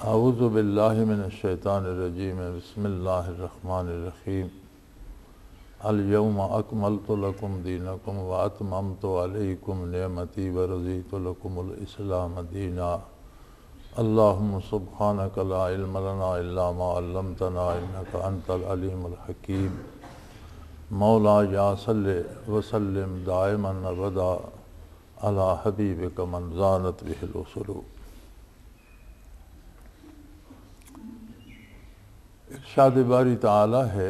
اعوذ باللہ من الشیطان الرجیم بسم اللہ الرحمن الرحیم الیوم اکملت لکم دینکم واتممت علیکم نعمتی ورضیت لکم الاسلام دینا اللہم سبحانک لا علم لنا الا ما علمتنا انک انت العلیم الحکیم مولا یا صلی وسلم دائما ابدا علی حبیبک من زانت بہ الوصول۔ ارشاد باری تعالی ہے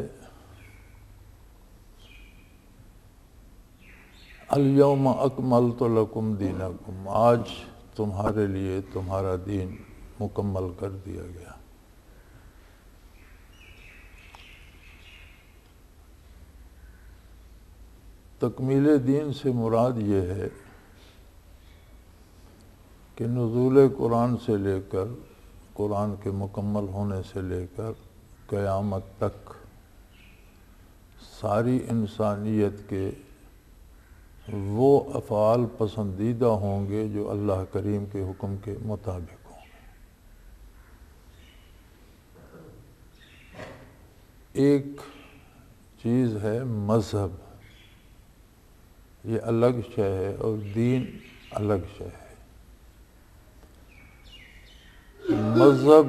الیوم اکملت لکم دینکم، آج تمہارے لیے تمہارا دین مکمل کر دیا گیا۔ تکمیل دین سے مراد یہ ہے کہ نزول قرآن سے لے کر قرآن کے مکمل ہونے سے لے کر قیامت تک ساری انسانیت کے وہ افعال پسندیدہ ہوں گے جو اللہ کریم کے حکم کے مطابق ہوں گے۔ ایک چیز ہے مذہب، یہ الگ شے ہے، اور دین الگ شے ہے۔ مذہب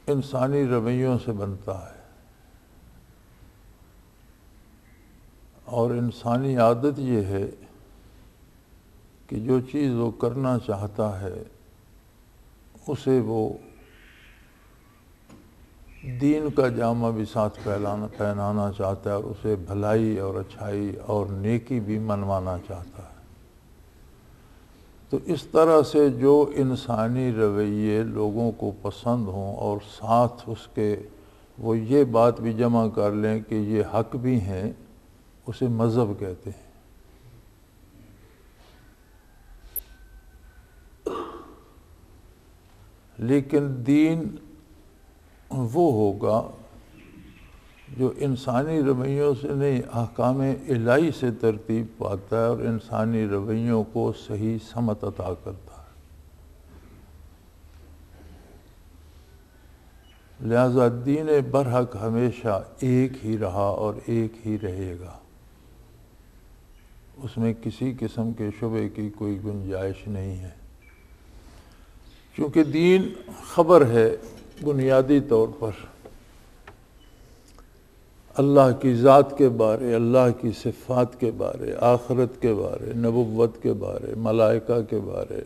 انسانی رویوں سے بنتا ہے، اور انسانی عادت یہ ہے کہ جو چیز وہ کرنا چاہتا ہے اسے وہ دین کا جامہ بھی ساتھ پہنانا چاہتا ہے، اور اسے بھلائی اور اچھائی اور نیکی بھی منوانا چاہتا ہے۔ تو اس طرح سے جو انسانی رویے لوگوں کو پسند ہوں اور ساتھ اس کے وہ یہ بات بھی جمع کر لیں کہ یہ حق بھی ہیں، اسے مذہب کہتے ہیں۔ لیکن دین وہ ہوگا جو انسانی رویوں سے نہیں، احکام الہی سے ترتیب پاتا ہے اور انسانی رویوں کو صحیح سمت عطا کرتا ہے۔ لہذا دین برحق ہمیشہ ایک ہی رہا اور ایک ہی رہے گا، اس میں کسی قسم کے شبہ کی کوئی گنجائش نہیں ہے، کیونکہ دین خبر ہے بنیادی طور پر اللہ کی ذات کے بارے، اللہ کی صفات کے بارے، آخرت کے بارے، نبوت کے بارے، ملائکہ کے بارے،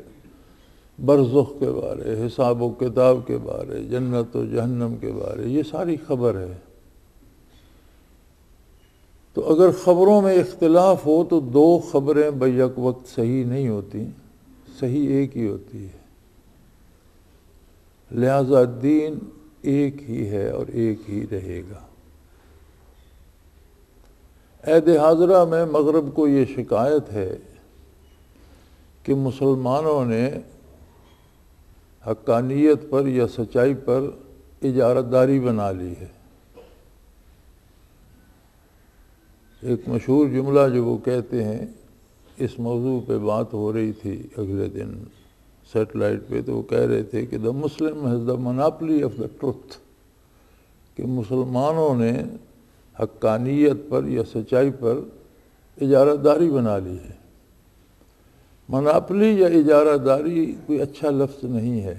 برزخ کے بارے، حساب و کتاب کے بارے، جنت و جہنم کے بارے، یہ ساری خبر ہے۔ تو اگر خبروں میں اختلاف ہو تو دو خبریں بیک وقت صحیح نہیں ہوتی، صحیح ایک ہی ہوتی ہے۔ لہذا دین ایک ہی ہے اور ایک ہی رہے گا۔ عہد حاضرہ میں مغرب کو یہ شکایت ہے کہ مسلمانوں نے حقانیت پر یا سچائی پر اجارت داری بنا لی ہے۔ ایک مشہور جملہ جو وہ کہتے ہیں، اس موضوع پہ بات ہو رہی تھی اگلے دن سیٹلائٹ پہ، تو وہ کہہ رہے تھے کہ the Muslim has the monopoly of the truth، کہ مسلمانوں نے حقانیت پر یا سچائی پر اجارہ داری بنا لی ہے۔ مناپلی یا اجارہ داری کوئی اچھا لفظ نہیں ہے۔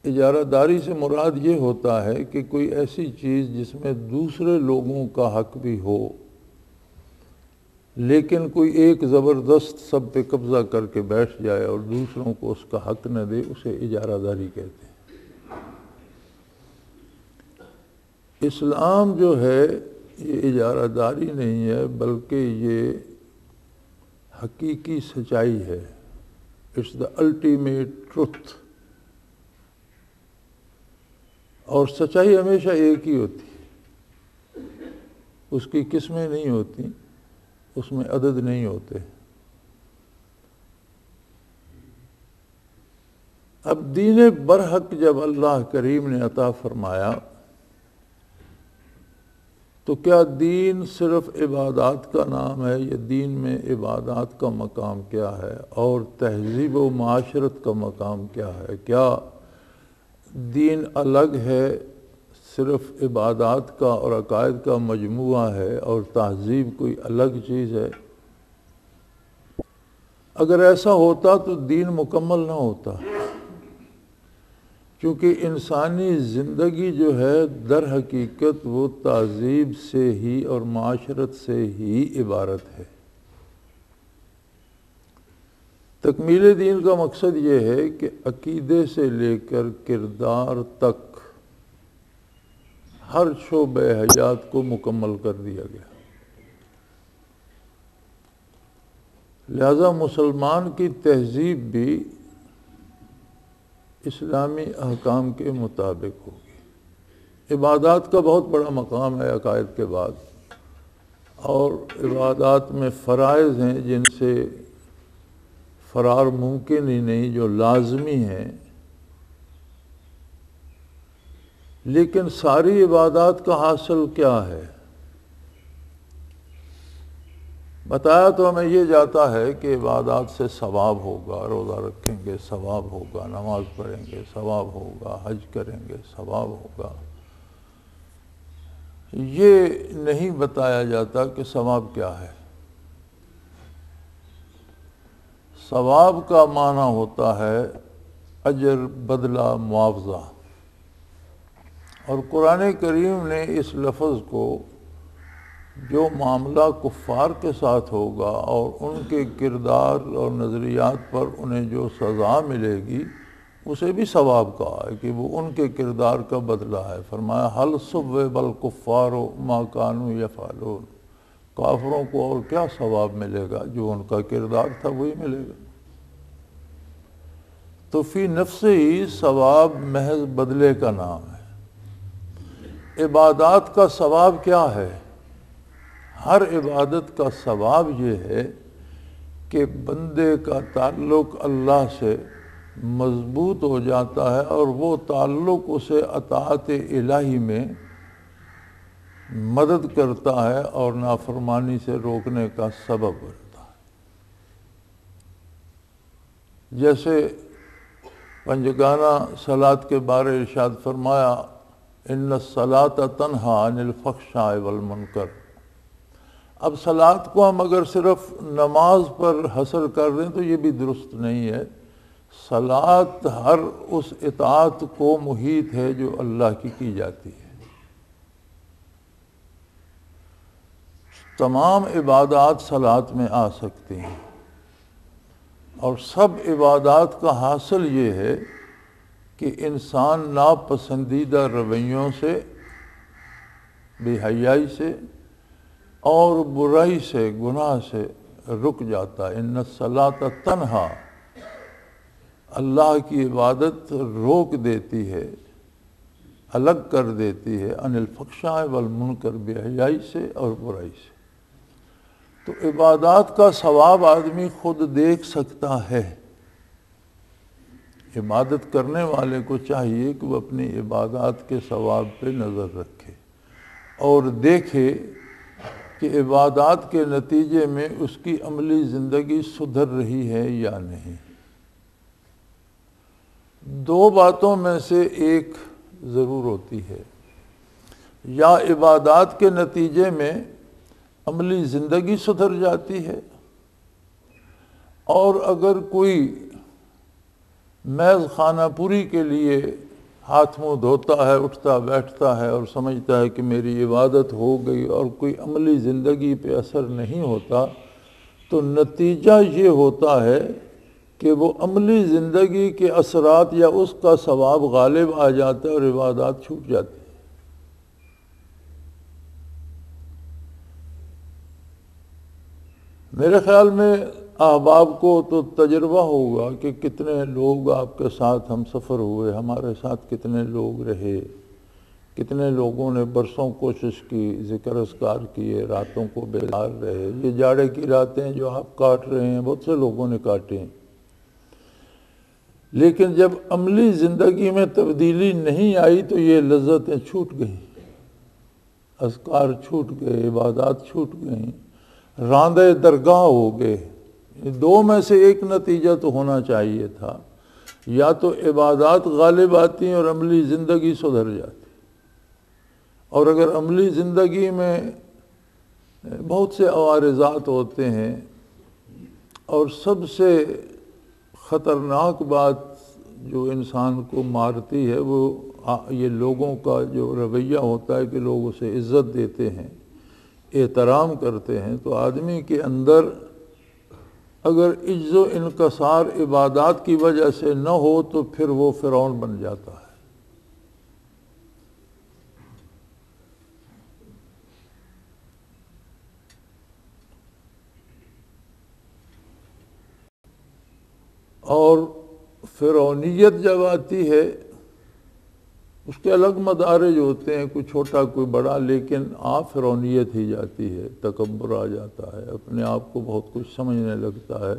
اجارہ داری سے مراد یہ ہوتا ہے کہ کوئی ایسی چیز جس میں دوسرے لوگوں کا حق بھی ہو، لیکن کوئی ایک زبردست سب پہ قبضہ کر کے بیٹھ جائے اور دوسروں کو اس کا حق نہ دے، اسے اجارہ داری کہتے ہیں۔ اسلام جو ہے یہ اجارہ داری نہیں ہے، بلکہ یہ حقیقی سچائی ہے۔ It's the ultimate truth. اور سچائی ہمیشہ ایک ہی ہوتی ہے، اس کی قسمیں نہیں ہوتی، اس میں عدد نہیں ہوتے۔ اب دین برحق جب اللہ کریم نے عطا فرمایا تو کیا دین صرف عبادات کا نام ہے، یا دین میں عبادات کا مقام کیا ہے اور تہذیب و معاشرت کا مقام کیا ہے؟ کیا دین الگ ہے، صرف عبادات کا اور عقائد کا مجموعہ ہے، اور تہذیب کوئی الگ چیز ہے، اگر ایسا ہوتا تو دین مکمل نہ ہوتا، کیونکہ انسانی زندگی جو ہے در حقیقت وہ تہذیب سے ہی اور معاشرت سے ہی عبارت ہے۔ تکمیل دین کا مقصد یہ ہے کہ عقیدے سے لے کر کردار تک ہر شعبہ حیات کو مکمل کر دیا گیا۔ لہذا مسلمان کی تہذیب بھی اسلامی احکام کے مطابق ہوگی۔ عبادات کا بہت بڑا مقام ہے عقائد کے بعد، اور عبادات میں فرائض ہیں جن سے فرار ممکن ہی نہیں، جو لازمی ہیں، لیکن ساری عبادات کا حاصل کیا ہے؟ بتایا تو ہمیں یہ جاتا ہے کہ عبادات سے ثواب ہوگا، روزہ رکھیں گے ثواب ہوگا، نماز پڑھیں گے ثواب ہوگا، حج کریں گے ثواب ہوگا۔ یہ نہیں بتایا جاتا کہ ثواب کیا ہے۔ ثواب کا معنی ہوتا ہے اجر، بدلہ، معاوضہ، اور قرآن کریم نے اس لفظ کو جو معاملہ کفار کے ساتھ ہوگا اور ان کے کردار اور نظریات پر انہیں جو سزا ملے گی اسے بھی ثواب کہا ہے کہ وہ ان کے کردار کا بدلہ ہے۔ فرمایا حل ثوب الکفار ما کانوا یفعلون، کافروں کو اور کیا ثواب ملے گا، جو ان کا کردار تھا وہی ملے گا۔ تو فی نفس ہی ثواب محض بدلے کا نام ہے۔ عبادات کا ثواب کیا ہے؟ ہر عبادت کا ثواب یہ ہے کہ بندے کا تعلق اللہ سے مضبوط ہو جاتا ہے، اور وہ تعلق اسے اطاعت الہی میں مدد کرتا ہے اور نافرمانی سے روکنے کا سبب بنتا ہے۔ جیسے پنجگانہ صلاۃ کے بارے ارشاد فرمایا ان الصلاۃ تنہی عن الفحشاء والمنکر۔ اب صلاۃ کو ہم اگر صرف نماز پر حصر کر دیں تو یہ بھی درست نہیں ہے۔ صلاۃ ہر اس اطاعت کو محیط ہے جو اللہ کی جاتی ہے۔ تمام عبادات صلاۃ میں آ سکتی ہیں، اور سب عبادات کا حاصل یہ ہے کہ انسان ناپسندیدہ رویوں سے، بے حیائی سے اور برائی سے، گناہ سے رک جاتا ہے۔ ان الصلاۃ تنہی، اللہ کی عبادت روک دیتی ہے، الگ کر دیتی ہے، عن الفحشاء والمنکر، بے حیائی سے اور برائی سے۔ تو عبادات کا ثواب آدمی خود دیکھ سکتا ہے۔ عبادت کرنے والے کو چاہیے کہ وہ اپنی عبادات کے ثواب پہ نظر رکھے اور دیکھے کہ عبادات کے نتیجے میں اس کی عملی زندگی سدھر رہی ہے یا نہیں۔ دو باتوں میں سے ایک ضرور ہوتی ہے، یا عبادات کے نتیجے میں عملی زندگی سدھر جاتی ہے، اور اگر کوئی محض خانہ پوری کے لیے ہاتھ منہ دھوتا ہے، اٹھتا بیٹھتا ہے اور سمجھتا ہے کہ میری عبادت ہو گئی، اور کوئی عملی زندگی پہ اثر نہیں ہوتا، تو نتیجہ یہ ہوتا ہے کہ وہ عملی زندگی کے اثرات یا اس کا ثواب غالب آ جاتا ہے اور عبادات چھوٹ جاتی ہے۔ میرے خیال میں احباب کو تو تجربہ ہوگا کہ کتنے لوگ آپ کے ساتھ ہم سفر ہوئے، ہمارے ساتھ کتنے لوگ رہے، کتنے لوگوں نے برسوں کوشش کی، ذکر اذکار کیے، راتوں کو بیدار رہے۔ یہ جاڑے کی راتیں جو آپ کاٹ رہے ہیں بہت سے لوگوں نے کاٹی ہیں، لیکن جب عملی زندگی میں تبدیلی نہیں آئی تو یہ لذتیں چھوٹ گئیں، اذکار چھوٹ گئے، عبادات چھوٹ گئیں، راندے درگاہ ہو گئے۔ دو میں سے ایک نتیجہ تو ہونا چاہیے تھا، یا تو عبادات غالب آتی ہیں اور عملی زندگی سدھر جاتی، اور اگر عملی زندگی میں بہت سے عوارضات ہوتے ہیں، اور سب سے خطرناک بات جو انسان کو مارتی ہے وہ یہ لوگوں کا جو رویہ ہوتا ہے کہ لوگ اسے عزت دیتے ہیں، احترام کرتے ہیں، تو آدمی کے اندر اگر عجز و انکسار عبادات کی وجہ سے نہ ہو تو پھر وہ فرعون بن جاتا ہے۔ اور فرعونیت جب آتی ہے اس کے الگ مدارج ہوتے ہیں، کوئی چھوٹا کوئی بڑا، لیکن آپ فرعونیت ہی جاتی ہے، تکبر آ جاتا ہے، اپنے آپ کو بہت کچھ سمجھنے لگتا ہے۔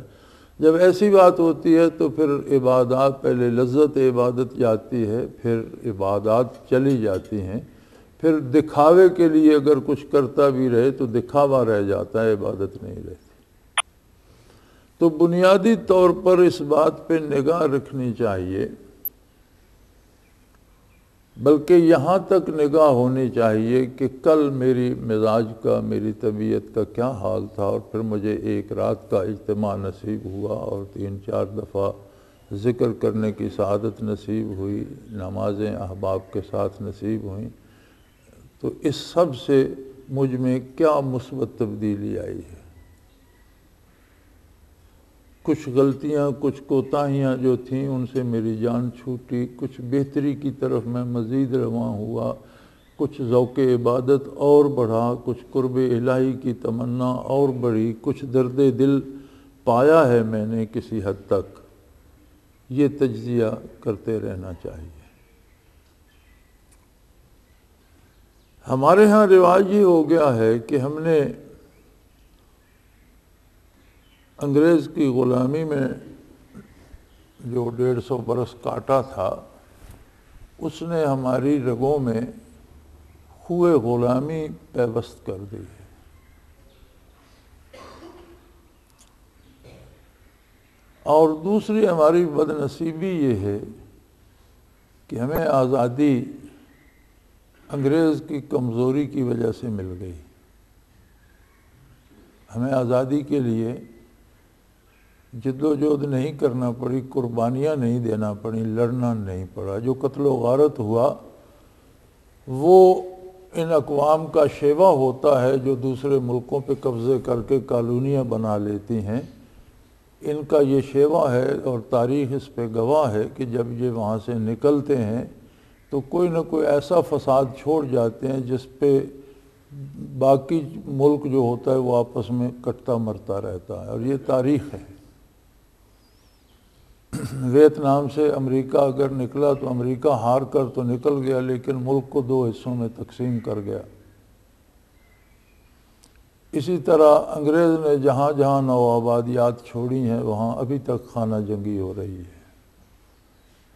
جب ایسی بات ہوتی ہے تو پھر عبادات، پہلے لذت عبادت جاتی ہے، پھر عبادات چلی جاتی ہیں، پھر دکھاوے کے لیے اگر کچھ کرتا بھی رہے تو دکھاوا رہ جاتا ہے، عبادت نہیں رہتی۔ تو بنیادی طور پر اس بات پہ نگاہ رکھنی چاہیے، بلکہ یہاں تک نگاہ ہونی چاہیے کہ کل میری مزاج کا، میری طبیعت کا کیا حال تھا، اور پھر مجھے ایک رات کا اجتماع نصیب ہوا اور 3-4 دفعہ ذکر کرنے کی سعادت نصیب ہوئی، نمازیں احباب کے ساتھ نصیب ہوئیں، تو اس سب سے مجھ میں کیا مثبت تبدیلی آئی ہے۔ کچھ غلطیاں، کچھ کوتاہیاں جو تھیں ان سے میری جان چھوٹی، کچھ بہتری کی طرف میں مزید رواں ہوا، کچھ ذوق عبادت اور بڑھا، کچھ قرب الہی کی تمنا اور بڑھی، کچھ درد دل پایا ہے میں نے کسی حد تک۔ یہ تجزیہ کرتے رہنا چاہیے۔ ہمارے ہاں رواج یہ ہو گیا ہے کہ ہم نے انگریز کی غلامی میں جو 150 برس کاٹا تھا، اس نے ہماری رگوں میں خوئے غلامی پیوست کر دی ہے۔ اور دوسری ہماری بد نصیبی یہ ہے کہ ہمیں آزادی انگریز کی کمزوری کی وجہ سے مل گئی۔ ہمیں آزادی کے لیے جدوجہد نہیں کرنا پڑی، قربانیاں نہیں دینا پڑی، لڑنا نہیں پڑا۔ جو قتل و غارت ہوا وہ ان اقوام کا شیوا ہوتا ہے جو دوسرے ملکوں پہ قبضے کر کے کالونیاں بنا لیتی ہیں، ان کا یہ شیوا ہے، اور تاریخ اس پہ گواہ ہے کہ جب یہ وہاں سے نکلتے ہیں تو کوئی نہ کوئی ایسا فساد چھوڑ جاتے ہیں جس پہ باقی ملک جو ہوتا ہے وہ آپس میں کٹتا مرتا رہتا ہے، اور یہ تاریخ ہے۔ ویتنام سے امریکہ اگر نکلا تو امریکہ ہار کر تو نکل گیا، لیکن ملک کو 2 حصوں میں تقسیم کر گیا۔ اسی طرح انگریز نے جہاں جہاں نوآبادیات چھوڑی ہیں وہاں ابھی تک خانہ جنگی ہو رہی ہے۔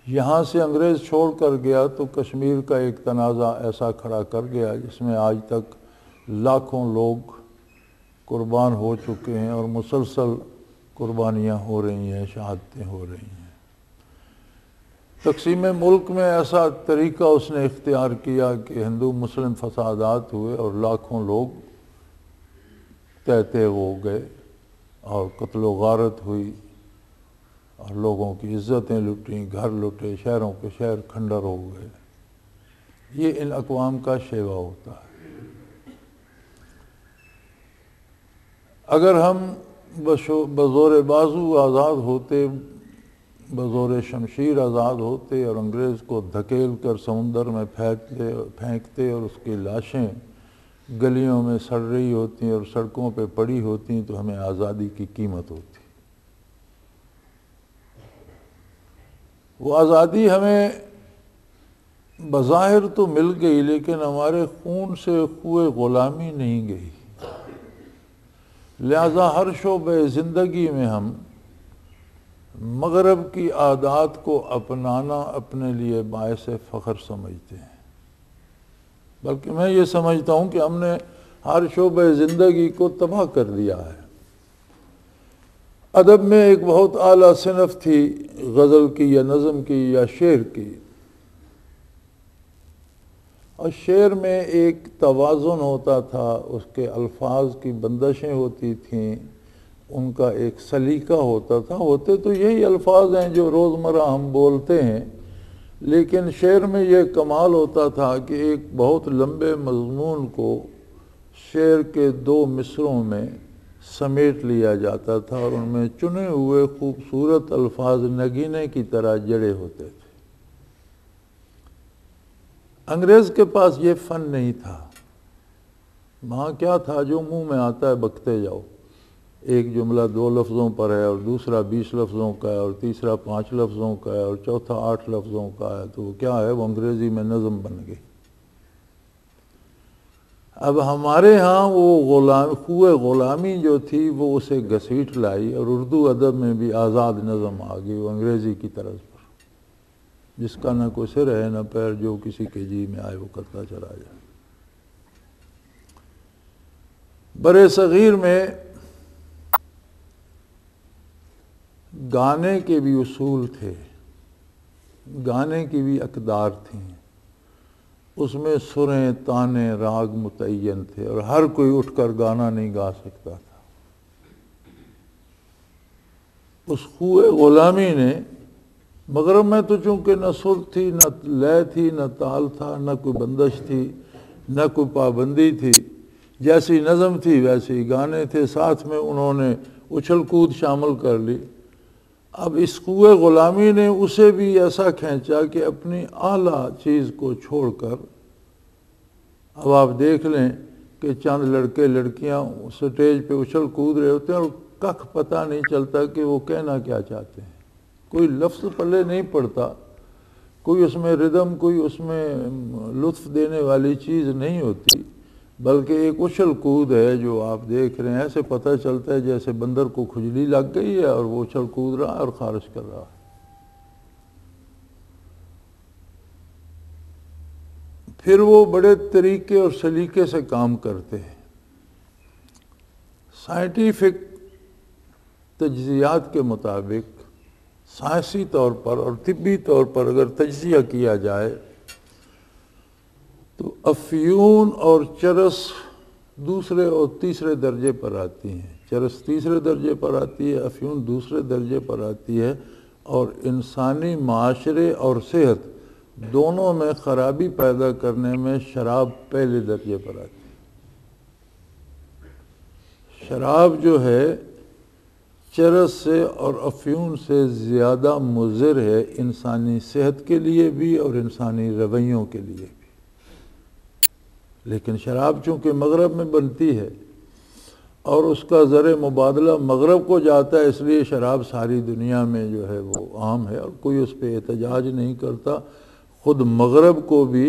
یہاں سے انگریز چھوڑ کر گیا تو کشمیر کا ایک تنازع ایسا کھڑا کر گیا جس میں آج تک لاکھوں لوگ قربان ہو چکے ہیں، اور مسلسل قربانیاں ہو رہی ہیں، شہادتیں ہو رہی ہیں۔ تقسیم ملک میں ایسا طریقہ اس نے اختیار کیا کہ ہندو مسلم فسادات ہوئے اور لاکھوں لوگ تہتے ہو گئے، اور قتل و غارت ہوئی، اور لوگوں کی عزتیں لٹیں، گھر لٹے، شہروں کے شہر کھنڈر ہو گئے۔ یہ ان اقوام کا شیوا ہوتا ہے۔ اگر ہم بزور بازو آزاد ہوتے، بزور شمشیر آزاد ہوتے، اور انگریز کو دھکیل کر سمندر میں پھینکتے اور اس کی لاشیں گلیوں میں سڑ رہی ہوتی اور سڑکوں پہ پڑی ہوتی تو ہمیں آزادی کی قیمت ہوتی۔ وہ آزادی ہمیں بظاہر تو مل گئی، لیکن ہمارے خون سے خوئے غلامی نہیں گئی۔ لہذا ہر شعبہ زندگی میں ہم مغرب کی عادات کو اپنانا اپنے لیے باعث فخر سمجھتے ہیں، بلکہ میں یہ سمجھتا ہوں کہ ہم نے ہر شعبہ زندگی کو تباہ کر دیا ہے۔ ادب میں ایک بہت اعلیٰ صنف تھی غزل کی یا نظم کی یا شعر کی، اور شعر میں ایک توازن ہوتا تھا، اس کے الفاظ کی بندشیں ہوتی تھیں، ان کا ایک سلیقہ ہوتا تھا۔ ہوتے تو یہی الفاظ ہیں جو روزمرہ ہم بولتے ہیں، لیکن شعر میں یہ کمال ہوتا تھا کہ ایک بہت لمبے مضمون کو شعر کے 2 مصرعوں میں سمیٹ لیا جاتا تھا، اور ان میں چنے ہوئے خوبصورت الفاظ نگینے کی طرح جڑے ہوتے تھے۔ انگریز کے پاس یہ فن نہیں تھا۔ وہاں کیا تھا؟ جو منہ میں آتا ہے بکتے جاؤ، ایک جملہ 2 لفظوں پر ہے، اور دوسرا 20 لفظوں کا ہے، اور تیسرا 5 لفظوں کا ہے، اور چوتھا 8 لفظوں کا ہے، تو وہ کیا ہے؟ وہ انگریزی میں نظم بن گئی۔ اب ہمارے ہاں وہ خوئے غلامی جو تھی وہ اسے گھسیٹ لائی، اور اردو ادب میں بھی آزاد نظم آ گئی، وہ انگریزی کی طرز پر، جس کا نہ کوئی سر ہے نہ پیر، جو کسی کے جی میں آئے وہ کرتا چلا جائے۔ برِ صغیر میں گانے کے بھی اصول تھے، گانے کی بھی اقدار تھیں، اس میں سریں، تانے، راگ متعین تھے، اور ہر کوئی اٹھ کر گانا نہیں گا سکتا تھا۔ اس خوئے غلامی نے مغرب میں تو چونکہ نہ سر تھی، نہ لے تھی، نہ تال تھا، نہ کوئی بندش تھی، نہ کوئی پابندی تھی، جیسی نظم تھی ویسے ہی گانے تھے، ساتھ میں انہوں نے اچھل کود شامل کر لی۔ اب اس خوئے غلامی نے اسے بھی ایسا کھینچا کہ اپنی اعلیٰ چیز کو چھوڑ کر، اب آپ دیکھ لیں کہ چند لڑکے لڑکیاں سٹیج پہ اچھل کود رہے ہوتے ہیں اور ککھ پتہ نہیں چلتا کہ وہ کہنا کیا چاہتے ہیں، کوئی لفظ پلے نہیں پڑتا، کوئی اس میں ردم، کوئی اس میں لطف دینے والی چیز نہیں ہوتی، بلکہ ایک اچھل کود ہے جو آپ دیکھ رہے ہیں، ایسے پتہ چلتا ہے جیسے بندر کو کھجلی لگ گئی ہے اور وہ اچھل کود رہا ہے اور خارش کر رہا ہے۔ پھر وہ بڑے طریقے اور سلیقے سے کام کرتے ہیں۔ سائنٹیفک تجزیات کے مطابق، سائنسی طور پر اور طبی طور پر اگر تجزیہ کیا جائے تو افیون اور چرس دوسرے اور تیسرے درجے پر آتی ہیں، چرس تیسرے درجے پر آتی ہے، افیون دوسرے درجے پر آتی ہے، اور انسانی معاشرے اور صحت دونوں میں خرابی پیدا کرنے میں شراب پہلے درجے پر آتی ہے۔ شراب جو ہے چرس سے اور افیون سے زیادہ مضر ہے انسانی صحت کے لیے بھی اور انسانی رویوں کے لیے بھی، لیکن شراب چونکہ مغرب میں بنتی ہے اور اس کا زر مبادلہ مغرب کو جاتا ہے، اس لیے شراب ساری دنیا میں جو ہے وہ عام ہے اور کوئی اس پہ احتجاج نہیں کرتا۔ خود مغرب کو بھی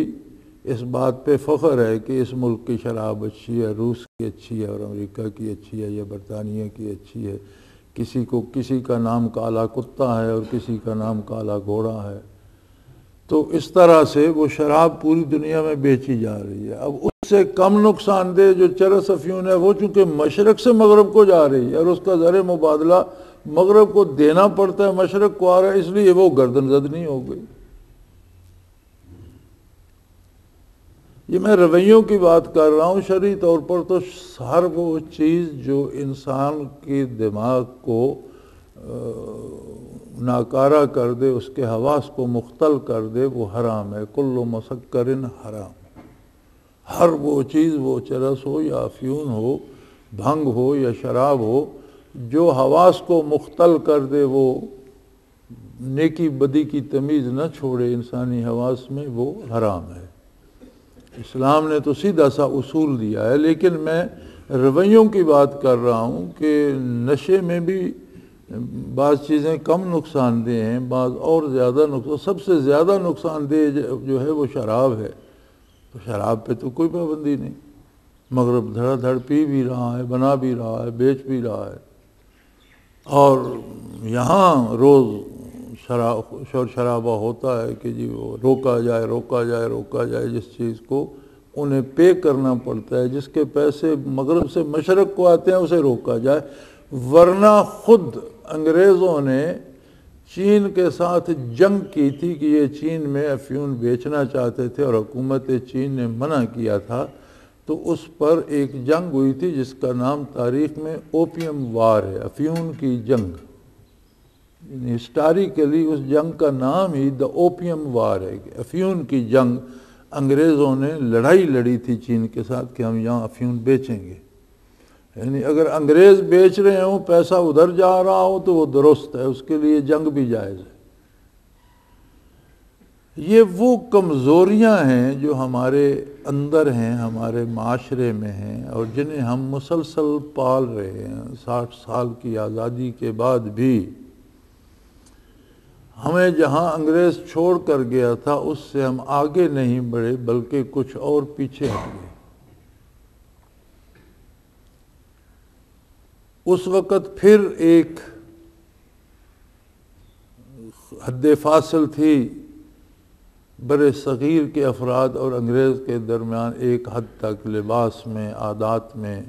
اس بات پہ فخر ہے کہ اس ملک کی شراب اچھی ہے، روس کی اچھی ہے، اور امریکہ کی اچھی ہے، یا برطانیہ کی اچھی ہے۔ کسی کا نام کالا کتا ہے اور کسی کا نام کالا گھوڑا ہے، تو اس طرح سے وہ شراب پوری دنیا میں بیچی جا رہی ہے۔ اب اس سے کم نقصان دہ جو چرس افیون ہے وہ چونکہ مشرق سے مغرب کو جا رہی ہے اور اس کا زر مبادلہ مغرب کو دینا پڑتا ہے، مشرق کو آ رہا ہے، اس لیے وہ گردن زد نہیں ہو گئی۔ یہ میں رویوں کی بات کر رہا ہوں، شرعی طور پر تو ہر وہ چیز جو انسان کے دماغ کو ناکارہ کر دے، اس کے حواس کو مختل کر دے، وہ حرام ہے۔ کل مسکر حرام، ہر وہ چیز، وہ چرس ہو یا افیون ہو، بھنگ ہو یا شراب ہو، جو حواس کو مختل کر دے، وہ نیکی بدی کی تمیز نہ چھوڑے انسانی حواس میں، وہ حرام ہے۔ اسلام نے تو سیدھا سا اصول دیا ہے، لیکن میں رویوں کی بات کر رہا ہوں کہ نشے میں بھی بعض چیزیں کم نقصان دہ ہیں، بعض اور زیادہ نقصان، سب سے زیادہ نقصان دہ جو ہے وہ شراب ہے۔ تو شراب پہ تو کوئی پابندی نہیں، مغرب دھڑا دھڑ پی بھی رہا ہے، بنا بھی رہا ہے، بیچ بھی رہا ہے، اور یہاں روز شور شرابہ ہوتا ہے کہ جی وہ روکا جائے روکا جائے روکا جائے، جس چیز کو انہیں پے کرنا پڑتا ہے، جس کے پیسے مغرب سے مشرق کو آتے ہیں، اسے روکا جائے، ورنہ خود انگریزوں نے چین کے ساتھ جنگ کی تھی کہ یہ چین میں افیون بیچنا چاہتے تھے اور حکومت چین نے منع کیا تھا، تو اس پر ایک جنگ ہوئی تھی جس کا نام تاریخ میں اوپیم وار ہے، افیون کی جنگ۔ ہسٹوریکلی اس جنگ کا نام ہی دا اوپیم وار ہے کہ افیون کی جنگ انگریزوں نے لڑائی لڑی تھی چین کے ساتھ کہ ہم یہاں افیون بیچیں گے۔ یعنی اگر انگریز بیچ رہے ہوں، پیسہ ادھر جا رہا ہو تو وہ درست ہے، اس کے لیے جنگ بھی جائز ہے۔ یہ وہ کمزوریاں ہیں جو ہمارے اندر ہیں، ہمارے معاشرے میں ہیں، اور جنہیں ہم مسلسل پال رہے ہیں۔ 60 سال کی آزادی کے بعد بھی ہمیں جہاں انگریز چھوڑ کر گیا تھا اس سے ہم آگے نہیں بڑھے بلکہ کچھ اور پیچھے ہٹ گئے۔ اس وقت پھر ایک حد فاصل تھی بر صغیر کے افراد اور انگریز کے درمیان، ایک حد تک لباس میں، عادات میں،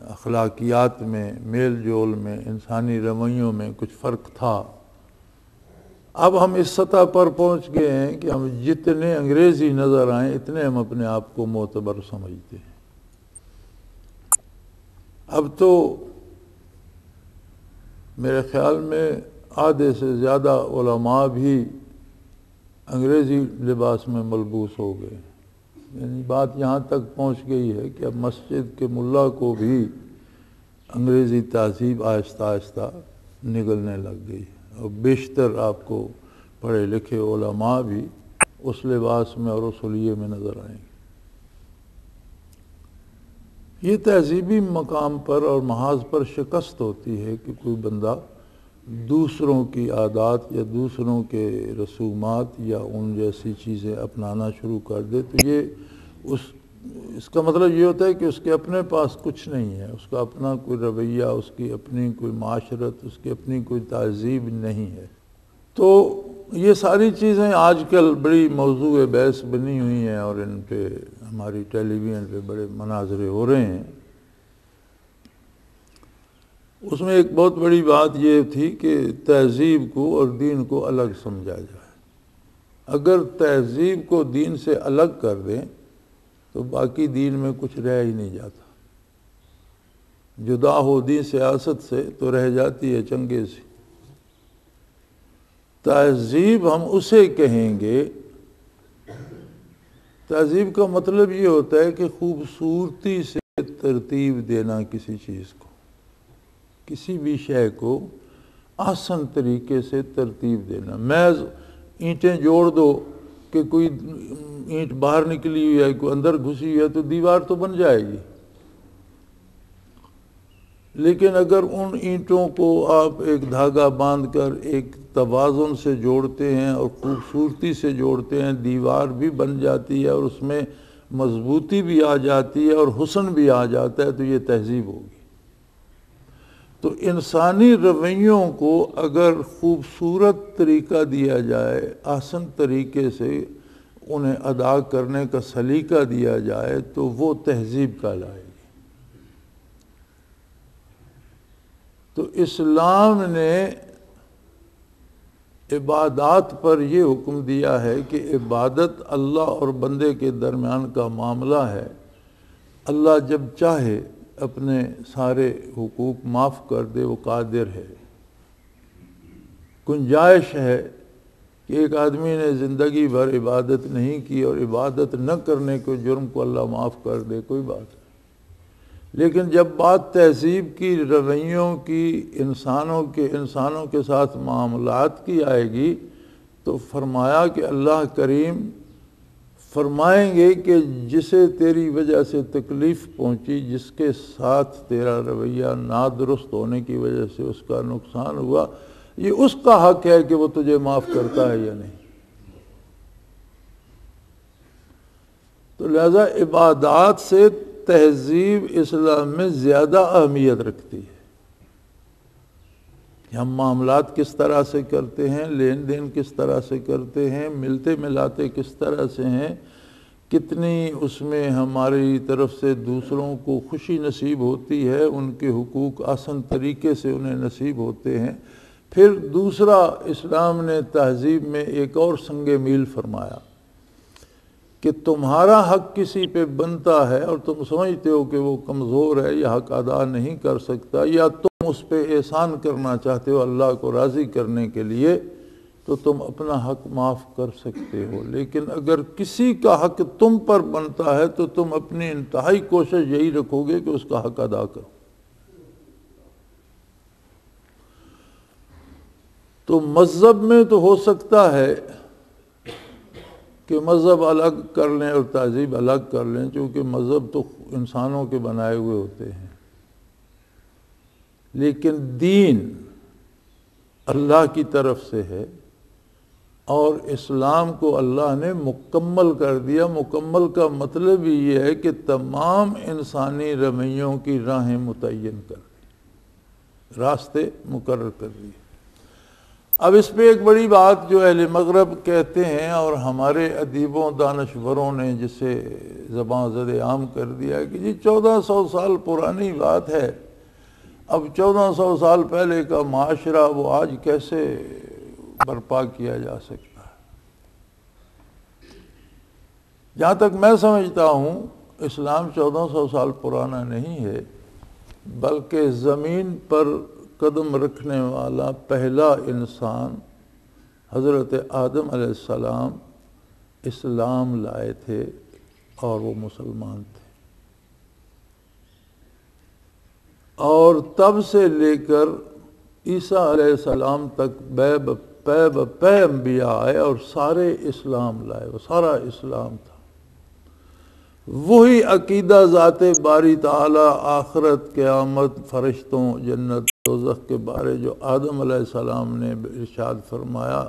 اخلاقیات میں، میل جول میں، انسانی رویوں میں کچھ فرق تھا۔ اب ہم اس سطح پر پہنچ گئے ہیں کہ ہم جتنے انگریزی نظر آئیں اتنے ہم اپنے آپ کو معتبر سمجھتے ہیں۔ اب تو میرے خیال میں آدھے سے زیادہ علماء بھی انگریزی لباس میں ملبوس ہو گئے، یعنی بات یہاں تک پہنچ گئی ہے کہ اب مسجد کے ملا کو بھی انگریزی تہذیب آہستہ آہستہ نگلنے لگ گئی، اور بیشتر آپ کو پڑھے لکھے علماء بھی اس لباس میں اور اس حلیے میں نظر آئیں گے۔ یہ تہذیبی مقام پر اور محاذ پر شکست ہوتی ہے کہ کوئی بندہ دوسروں کی عادات یا دوسروں کے رسومات یا ان جیسی چیزیں اپنانا شروع کر دے، تو یہ اس کا مطلب یہ ہوتا ہے کہ اس کے اپنے پاس کچھ نہیں ہے، اس کا اپنا کوئی رویہ، اس کی اپنی کوئی معاشرت، اس کی اپنی کوئی تہذیب نہیں ہے۔ تو یہ ساری چیزیں آج کل بڑی موضوع بحث بنی ہوئی ہیں اور ان پہ ہماری ٹیلی ویژن پہ بڑے مناظرے ہو رہے ہیں۔ اس میں ایک بہت بڑی بات یہ تھی کہ تہذیب کو اور دین کو الگ سمجھا جائے۔ اگر تہذیب کو دین سے الگ کر دیں تو باقی دین میں کچھ رہ ہی نہیں جاتا۔ جدا ہو دین سیاست سے تو رہ جاتی ہے چنگے سی۔ تہذیب ہم اسے کہیں گے، تہذیب کا مطلب یہ ہوتا ہے کہ خوبصورتی سے ترتیب دینا کسی چیز کو، کسی بھی شے کو آسان طریقے سے ترتیب دینا۔ محض اینٹیں جوڑ دو کہ کوئی اینٹ باہر نکلی ہوئی ہے، کوئی اندر گھسی ہوئی ہے تو دیوار تو بن جائے گی، لیکن اگر ان اینٹوں کو آپ ایک دھاگا باندھ کر ایک توازن سے جوڑتے ہیں اور خوبصورتی سے جوڑتے ہیں، دیوار بھی بن جاتی ہے اور اس میں مضبوطی بھی آ جاتی ہے اور حسن بھی آ جاتا ہے، تو یہ تہذیب ہوگی۔ تو انسانی رویوں کو اگر خوبصورت طریقہ دیا جائے، آسان طریقے سے انہیں ادا کرنے کا سلیقہ دیا جائے تو وہ تہذیب کہلائے گی۔ تو اسلام نے عبادات پر یہ حکم دیا ہے کہ عبادت اللہ اور بندے کے درمیان کا معاملہ ہے۔ اللہ جب چاہے اپنے سارے حقوق معاف کر دے، وہ قادر ہے۔ گنجائش ہے کہ ایک آدمی نے زندگی بھر عبادت نہیں کی اور عبادت نہ کرنے کے جرم کو اللہ معاف کر دے، کوئی بات نہیں۔ لیکن جب بات تہذیب کی، رویوں کی، انسانوں کے ساتھ معاملات کی آئے گی تو فرمایا کہ اللہ کریم فرمائیں گے کہ جسے تیری وجہ سے تکلیف پہنچی، جس کے ساتھ تیرا رویہ نادرست ہونے کی وجہ سے اس کا نقصان ہوا، یہ اس کا حق ہے کہ وہ تجھے معاف کرتا ہے یا نہیں۔ تو لہذا عبادات سے تہذیب اسلام میں زیادہ اہمیت رکھتی ہے کہ ہم معاملات کس طرح سے کرتے ہیں، لین دین کس طرح سے کرتے ہیں، ملتے ملاتے کس طرح سے ہیں، کتنی اس میں ہماری طرف سے دوسروں کو خوشی نصیب ہوتی ہے، ان کے حقوق آسان طریقے سے انہیں نصیب ہوتے ہیں۔ پھر دوسرا، اسلام نے تہذیب میں ایک اور سنگ میل فرمایا کہ تمہارا حق کسی پہ بنتا ہے اور تم سمجھتے ہو کہ وہ کمزور ہے یا حق ادا نہیں کر سکتا، یا تم اس پہ احسان کرنا چاہتے ہو اللہ کو راضی کرنے کے لیے، تو تم اپنا حق معاف کر سکتے ہو۔ لیکن اگر کسی کا حق تم پر بنتا ہے تو تم اپنی انتہائی کوشش یہی رکھو گے کہ اس کا حق ادا کرو۔ تو مذہب میں تو ہو سکتا ہے کہ مذہب الگ کر لیں اور تہذیب الگ کر لیں، چونکہ مذہب تو انسانوں کے بنائے ہوئے ہوتے ہیں، لیکن دین اللہ کی طرف سے ہے، اور اسلام کو اللہ نے مکمل کر دیا۔ مکمل کا مطلب ہی یہ ہے کہ تمام انسانی رویوں کی راہیں متعین کر دی، راستے مقرر کر دیے۔ اب اس پہ ایک بڑی بات جو اہل مغرب کہتے ہیں اور ہمارے ادیبوں دانشوروں نے جسے زبان زد عام کر دیا کہ جی 1400 سال پرانی بات ہے، اب 1400 سال پہلے کا معاشرہ وہ آج کیسے برپا کیا جا سکتا ہے۔ جہاں تک میں سمجھتا ہوں اسلام 1400 سال پرانا نہیں ہے، بلکہ زمین پر قدم رکھنے والا پہلا انسان حضرت آدم علیہ السلام اسلام لائے تھے اور وہ مسلمان تھے، اور تب سے لے کر عیسیٰ علیہ السلام تک پے پے انبیاء آئے اور سارے اسلام لائے، وہ سارا اسلام تھا۔ وہی عقیدہ ذات باری تعالی، آخرت، قیامت، فرشتوں، جنت، دوزخ کے بارے جو آدم علیہ السلام نے ارشاد فرمایا،